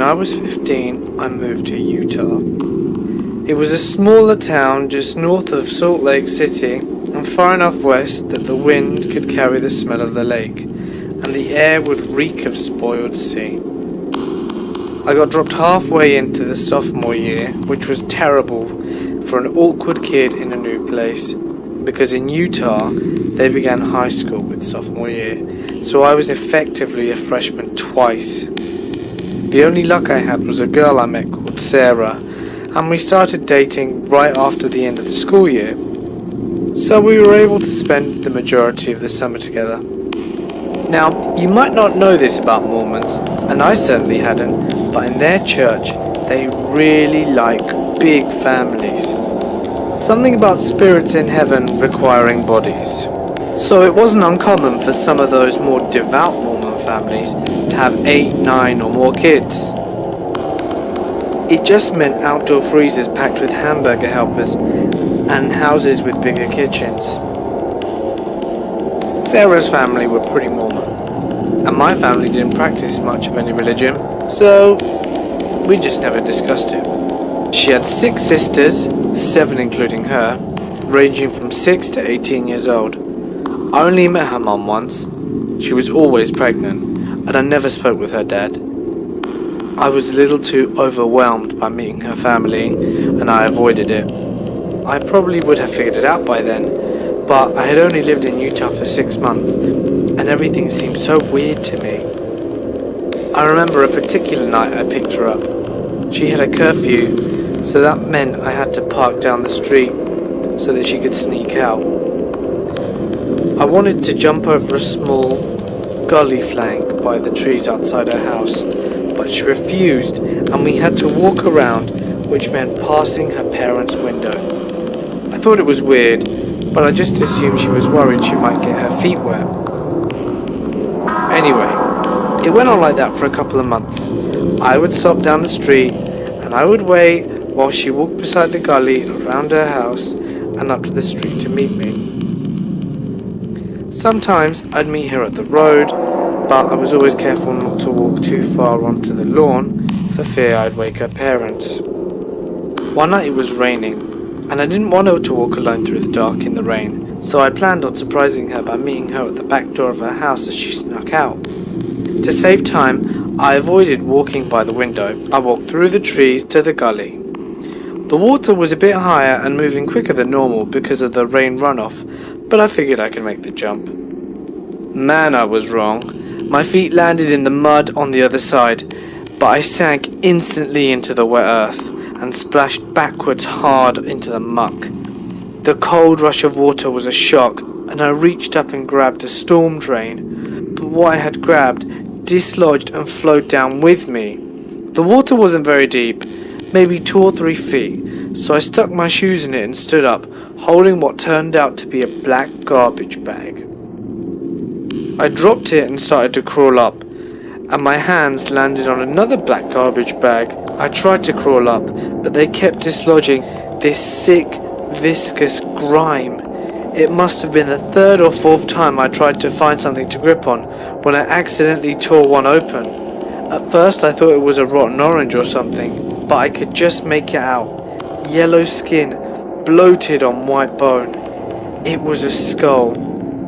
I was 15, I moved to Utah. It was a smaller town just north of Salt Lake City and far enough west that the wind could carry the smell of the lake, and the air would reek of spoiled sea. I got dropped halfway into the sophomore year, which was terrible for an awkward kid in a new place, because in Utah they began high school with sophomore year, so I was effectively a freshman twice. The only luck I had was a girl I met called Sarah, and we started dating right after the end of the school year, so we were able to spend the majority of the summer together. Now, you might not know this about Mormons, and I certainly hadn't, but in their church, they really like big families. Something about spirits in heaven requiring bodies. So it wasn't uncommon for some of those more devout Mormon families to have 8, 9 or more kids. It just meant outdoor freezers packed with hamburger helpers and houses with bigger kitchens. Sarah's family were pretty Mormon, and my family didn't practice much of any religion, so we just never discussed it. She had 6 sisters, 7 including her, ranging from 6 to 18 years old. I only met her mum once. She was always pregnant, and I never spoke with her dad. I was a little too overwhelmed by meeting her family, and I avoided it. I probably would have figured it out by then, but I had only lived in Utah for 6 months, and everything seemed so weird to me. I remember a particular night I picked her up. She had a curfew, so that meant I had to park down the street so that she could sneak out. I wanted to jump over a small gully flank by the trees outside her house, but she refused, and we had to walk around, which meant passing her parents' window. I thought it was weird, but I just assumed she was worried she might get her feet wet. Anyway, it went on like that for a couple of months. I would stop down the street, and I would wait while she walked beside the gully around her house and up to the street to meet me. Sometimes I'd meet her at the road, but I was always careful not to walk too far onto the lawn for fear I'd wake her parents. One night it was raining, and I didn't want her to walk alone through the dark in the rain, so I planned on surprising her by meeting her at the back door of her house as she snuck out. To save time, I avoided walking by the window. I walked through the trees to the gully. The water was a bit higher and moving quicker than normal because of the rain runoff, but I figured I could make the jump. Man, I was wrong. My feet landed in the mud on the other side, but I sank instantly into the wet earth and splashed backwards hard into the muck. The cold rush of water was a shock, and I reached up and grabbed a storm drain, but what I had grabbed dislodged and flowed down with me. The water wasn't very deep, maybe 2 or 3 feet, so I stuck my shoes in it and stood up, holding what turned out to be a black garbage bag. I dropped it and started to crawl up, and my hands landed on another black garbage bag. I tried to crawl up, but they kept dislodging this sick, viscous grime. It must have been the 3rd or 4th time I tried to find something to grip on when I accidentally tore one open. At first I thought it was a rotten orange or something, but I could just make it out. Yellow skin, bloated on white bone. It was a skull,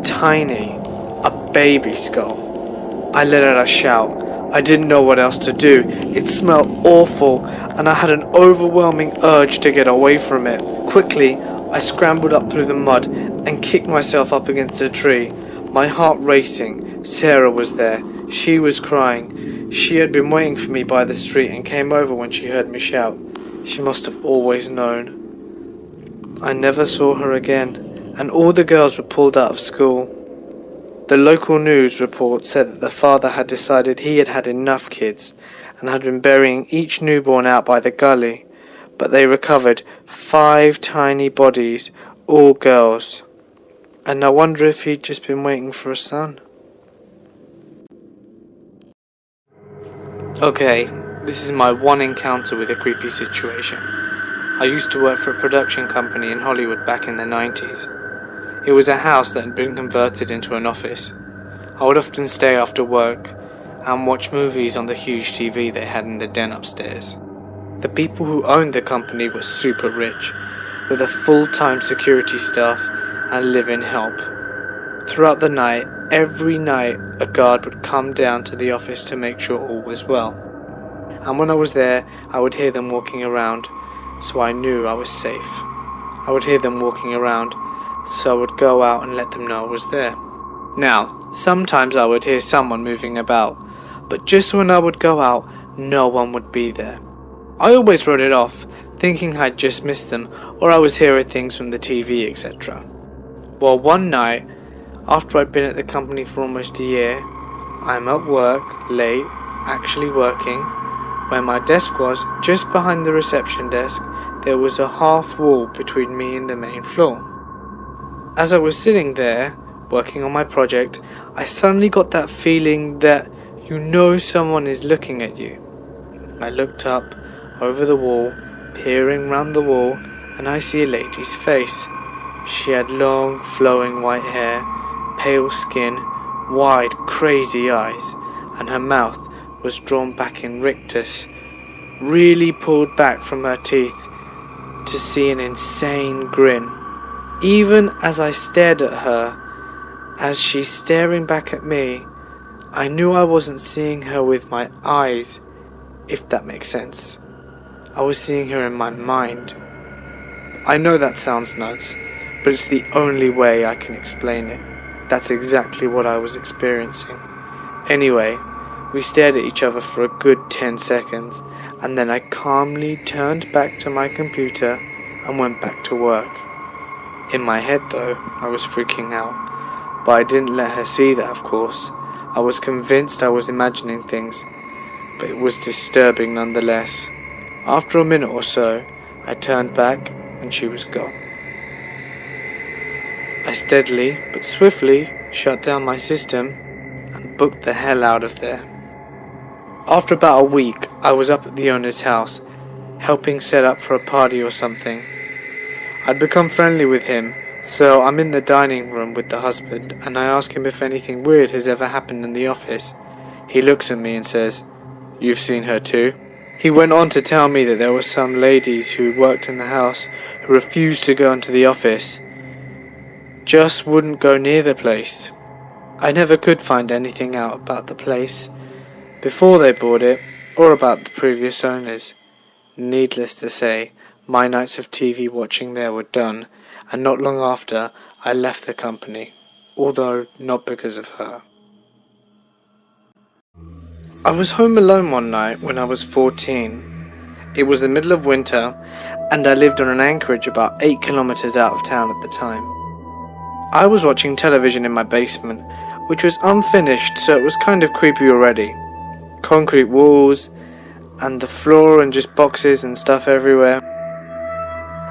tiny, a baby skull. I let out a shout. I didn't know what else to do. It smelled awful, and I had an overwhelming urge to get away from it. Quickly, I scrambled up through the mud and kicked myself up against a tree, my heart racing. Sarah was there. She was crying. She had been waiting for me by the street and came over when she heard me shout. She must have always known. I never saw her again, and all the girls were pulled out of school. The local news report said that the father had decided he had had enough kids and had been burying each newborn out by the gully, but they recovered 5 tiny bodies, all girls. And I wonder if he'd just been waiting for a son. Okay, this is my one encounter with a creepy situation. I used to work for a production company in Hollywood back in the 90s. It was a house that had been converted into an office. I would often stay after work, and watch movies on the huge TV they had in the den upstairs. The people who owned the company were super rich, with a full-time security staff and live-in help. Throughout the night, every night, a guard would come down to the office to make sure all was well. And when I was there, I would hear them walking around, so I knew I was safe. I would hear them walking around, so I would go out and let them know I was there. Now, sometimes I would hear someone moving about, but just when I would go out, no one would be there. I always wrote it off, thinking I'd just missed them, or I was hearing things from the TV, etc. Well, one night, after I'd been at the company for almost a year, I'm at work, late, actually working. Where my desk was, just behind the reception desk, there was a half wall between me and the main floor. As I was sitting there, working on my project, I suddenly got that feeling that you know someone is looking at you. I looked up, over the wall, peering round the wall, and I see a lady's face. She had long, flowing white hair, pale skin, wide, crazy eyes, and her mouth was drawn back in rictus, really pulled back from her teeth to see an insane grin. Even as I stared at her, as she's staring back at me, I knew I wasn't seeing her with my eyes, if that makes sense. I was seeing her in my mind. I know that sounds nuts, but it's the only way I can explain it. That's exactly what I was experiencing. Anyway, we stared at each other for a good 10 seconds, and then I calmly turned back to my computer and went back to work. In my head though, I was freaking out, but I didn't let her see that, of course. I was convinced I was imagining things, but it was disturbing nonetheless. After a minute or so, I turned back and she was gone. I steadily but swiftly shut down my system and booked the hell out of there. After about a week, I was up at the owner's house, helping set up for a party or something. I'd become friendly with him, so I'm in the dining room with the husband, and I ask him if anything weird has ever happened in the office. He looks at me and says, "You've seen her too?" He went on to tell me that there were some ladies who worked in the house who refused to go into the office, just wouldn't go near the place. I never could find anything out about the place before they bought it, or about the previous owners. Needless to say, my nights of TV watching there were done, and not long after, I left the company, although not because of her. I was home alone one night when I was 14. It was the middle of winter, and I lived on an anchorage about 8 kilometers out of town at the time. I was watching television in my basement, which was unfinished, so it was kind of creepy already. Concrete walls, and the floor, and just boxes and stuff everywhere.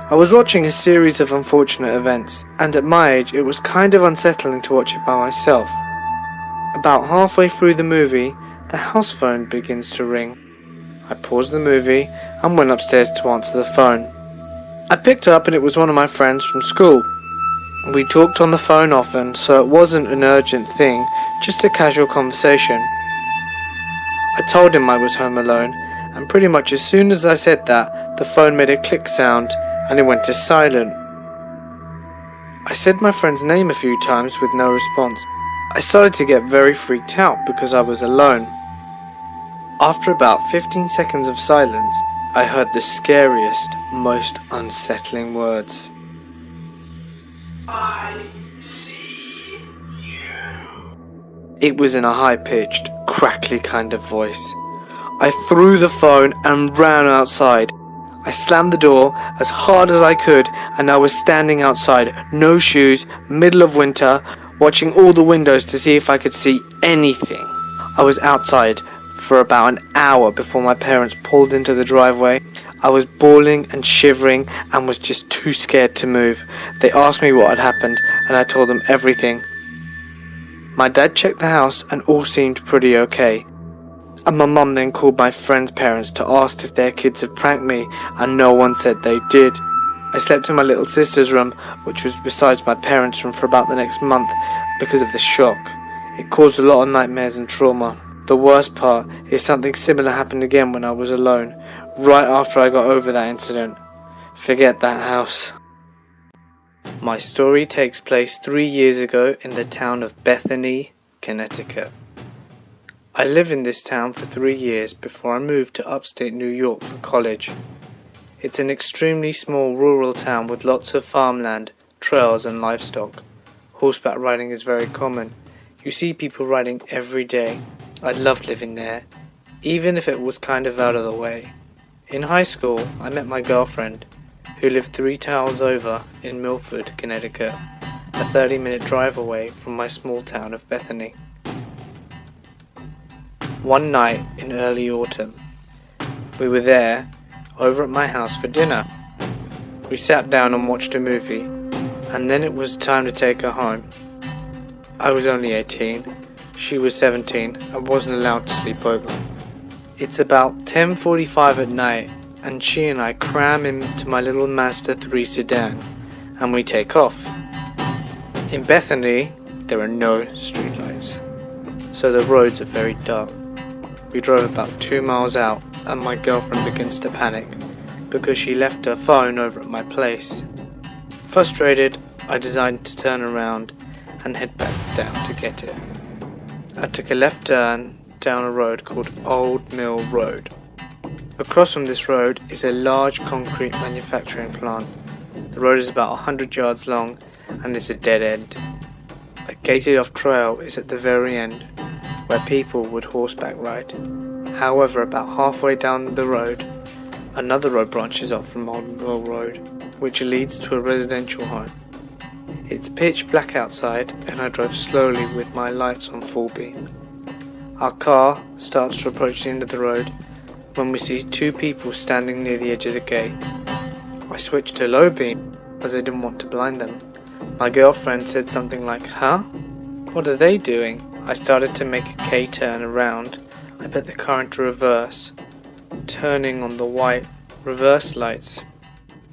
I was watching a series of unfortunate events, and at my age it was kind of unsettling to watch it by myself. About halfway through the movie, the house phone begins to ring. I paused the movie and went upstairs to answer the phone. I picked up and it was one of my friends from school. We talked on the phone often, so it wasn't an urgent thing, just a casual conversation. I told him I was home alone, and pretty much as soon as I said that, the phone made a click sound and it went to silent. I said my friend's name a few times with no response. I started to get very freaked out because I was alone. After about 15 seconds of silence, I heard the scariest, most unsettling words. "I see you." It was in a high-pitched, crackly kind of voice. I threw the phone and ran outside. I slammed the door as hard as I could, and I was standing outside, no shoes, middle of winter, watching all the windows to see if I could see anything. I was outside for about an hour before my parents pulled into the driveway. I was bawling and shivering and was just too scared to move. They asked me what had happened, and I told them everything. My dad checked the house and all seemed pretty okay. And my mum then called my friend's parents to ask if their kids had pranked me, and no one said they did. I slept in my little sister's room, which was besides my parents' room, for about the next month because of the shock. It caused a lot of nightmares and trauma. The worst part is something similar happened again when I was alone, right after I got over that incident. Forget that house. My story takes place 3 years ago in the town of Bethany, Connecticut. I lived in this town for 3 years before I moved to upstate New York for college. It's an extremely small rural town with lots of farmland, trails and livestock. Horseback riding is very common. You see people riding every day. I loved living there, even if it was kind of out of the way. In high school, I met my girlfriend, who lived 3 towns over in Milford, Connecticut, a 30-minute drive away from my small town of Bethany. One night in early autumn, we were there, over at my house for dinner. We sat down and watched a movie, and then it was time to take her home. I was only 18, she was 17, and wasn't allowed to sleep over. It's about 10:45 at night, and she and I cram into my little Mazda 3 sedan, and we take off. In Bethany, there are no streetlights, so the roads are very dark. We drove about 2 miles out, and my girlfriend begins to panic, because she left her phone over at my place. Frustrated, I decided to turn around and head back down to get it. I took a left turn down a road called Old Mill Road. Across from this road is a large concrete manufacturing plant. The road is about 100 yards long and is a dead end. A gated off trail is at the very end, where people would horseback ride. However, about halfway down the road, another road branches off from Old Mill Road, which leads to a residential home. It's pitch black outside, and I drove slowly with my lights on full beam. Our car starts to approach the end of the road when we see 2 people standing near the edge of the gate. I switched to low beam as I didn't want to blind them. My girlfriend said something like, "Huh? What are they doing?" I started to make a K-turn around. I put the car into reverse, turning on the white reverse lights.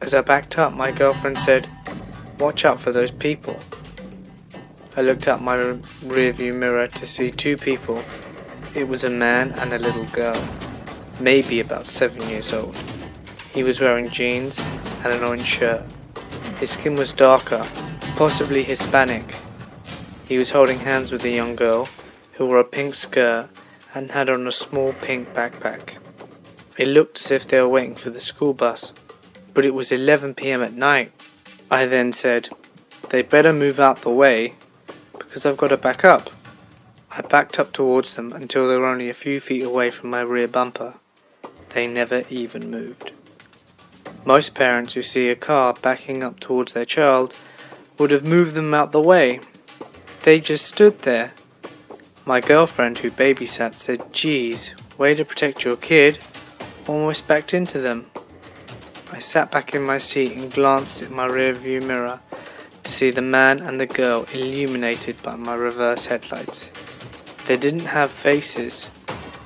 As I backed up, my girlfriend said, "Watch out for those people." I looked out my rearview mirror to see 2 people. It was a man and a little girl, maybe about 7 years old. He was wearing jeans and an orange shirt. His skin was darker, possibly Hispanic. He was holding hands with a young girl who wore a pink skirt and had on a small pink backpack. It looked as if they were waiting for the school bus, but it was 11 p.m. at night. I then said, "They better move out the way, because I've got to back up." I backed up towards them until they were only a few feet away from my rear bumper. They never even moved. Most parents who see a car backing up towards their child would have moved them out the way. They just stood there. My girlfriend, who babysat, said, "Geez, way to protect your kid," almost backed into them. I sat back in my seat and glanced at my rearview mirror to see the man and the girl illuminated by my reverse headlights. They didn't have faces.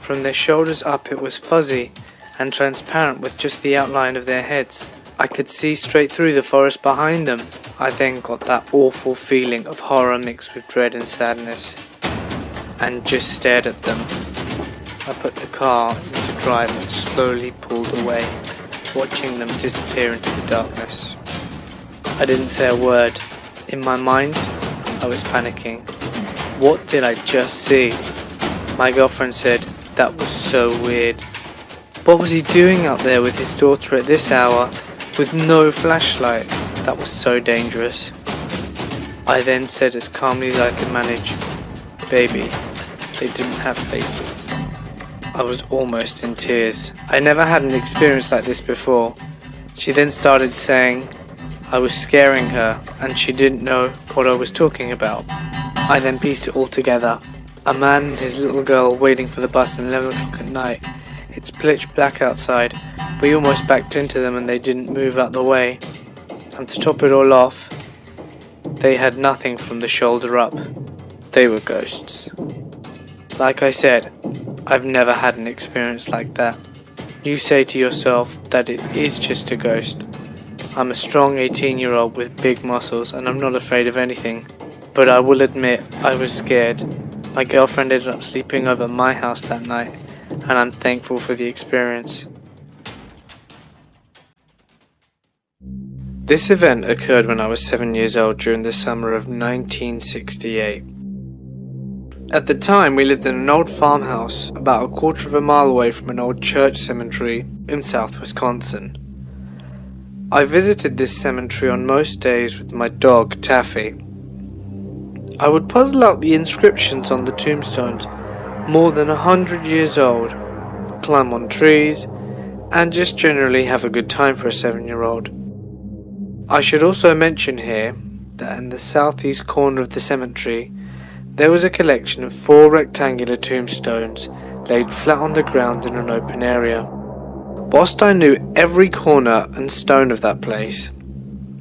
From their shoulders up it was fuzzy and transparent with just the outline of their heads. I could see straight through the forest behind them. I then got that awful feeling of horror mixed with dread and sadness, and just stared at them. I put the car into drive and slowly pulled away, watching them disappear into the darkness. I didn't say a word. In my mind, I was panicking. What did I just see? My girlfriend said, "That was so weird. What was he doing out there with his daughter at this hour, with no flashlight? That was so dangerous." I then said as calmly as I could manage, "Baby, they didn't have faces." I was almost in tears. I never had an experience like this before. She then started saying I was scaring her and she didn't know what I was talking about. I then pieced it all together. A man and his little girl waiting for the bus at 11 o'clock at night. It's pitch black outside. We almost backed into them and they didn't move out the way. And to top it all off, they had nothing from the shoulder up. They were ghosts. Like I said, I've never had an experience like that. You say to yourself that it is just a ghost. I'm a strong 18-year-old with big muscles and I'm not afraid of anything. But I will admit I was scared. My girlfriend ended up sleeping over at my house that night, and I'm thankful for the experience. This event occurred when I was 7 years old during the summer of 1968. At the time, we lived in an old farmhouse about a quarter of a mile away from an old church cemetery in South Wisconsin. I visited this cemetery on most days with my dog, Taffy. I would puzzle out the inscriptions on the tombstones, more than 100 years old, climb on trees, and just generally have a good time for a 7-year-old. I should also mention here that in the southeast corner of the cemetery, there was a collection of 4 rectangular tombstones laid flat on the ground in an open area. Whilst I knew every corner and stone of that place,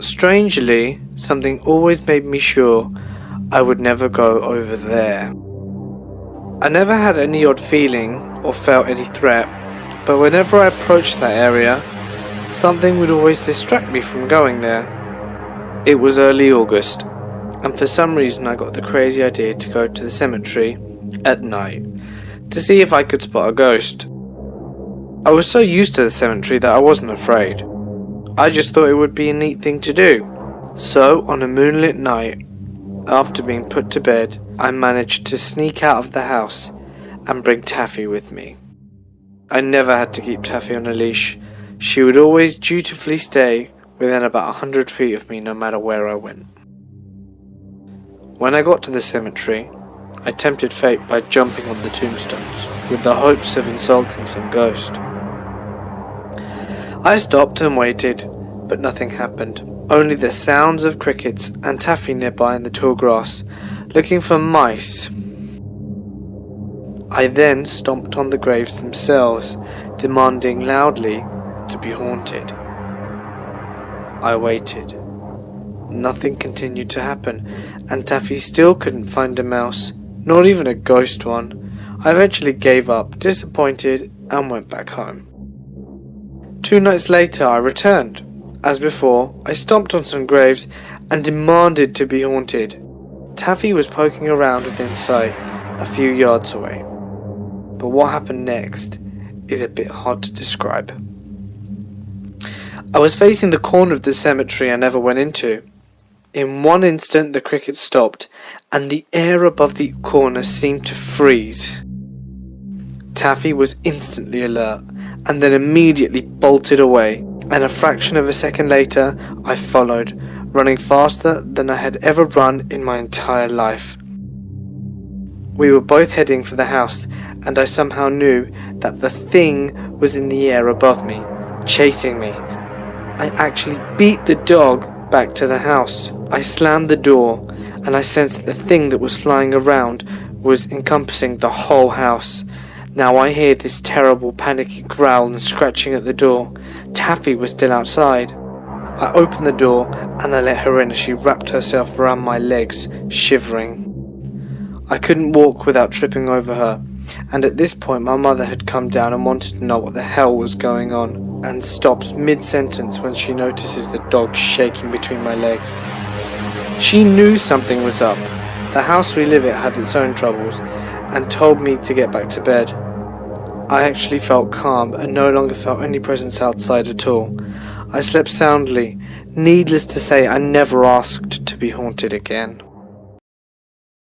strangely, something always made me sure I would never go over there. I never had any odd feeling or felt any threat, but whenever I approached that area, something would always distract me from going there. It was early August, and for some reason I got the crazy idea to go to the cemetery at night to see if I could spot a ghost. I was so used to the cemetery that I wasn't afraid. I just thought it would be a neat thing to do. So, on a moonlit night, after being put to bed, I managed to sneak out of the house and bring Taffy with me. I never had to keep Taffy on a leash. She would always dutifully stay within about 100 feet of me no matter where I went. When I got to the cemetery, I tempted fate by jumping on the tombstones with the hopes of insulting some ghost. I stopped and waited, but nothing happened. Only the sounds of crickets and Taffy nearby in the tall grass, looking for mice. I then stomped on the graves themselves, demanding loudly to be haunted. I waited. Nothing continued to happen, and Taffy still couldn't find a mouse, not even a ghost one. I eventually gave up, disappointed, and went back home. 2 nights later I returned. As before, I stomped on some graves and demanded to be haunted. Taffy was poking around within sight, a few yards away. But what happened next is a bit hard to describe. I was facing the corner of the cemetery I never went into. In one instant the crickets stopped, and the air above the corner seemed to freeze. Taffy was instantly alert, and then immediately bolted away, and a fraction of a second later I followed, running faster than I had ever run in my entire life. We were both heading for the house, and I somehow knew that the thing was in the air above me, chasing me. I actually beat the dog back to the house. I slammed the door, and I sensed that the thing that was flying around was encompassing the whole house. Now I hear this terrible panicky growl and scratching at the door. Taffy was still outside. I opened the door and I let her in as she wrapped herself around my legs, shivering. I couldn't walk without tripping over her, and at this point my mother had come down and wanted to know what the hell was going on, and stops mid-sentence when she notices the dog shaking between my legs. She knew something was up. The house we live at had its own troubles, and told me to get back to bed. I actually felt calm and no longer felt any presence outside at all. I slept soundly. Needless to say, I never asked to be haunted again.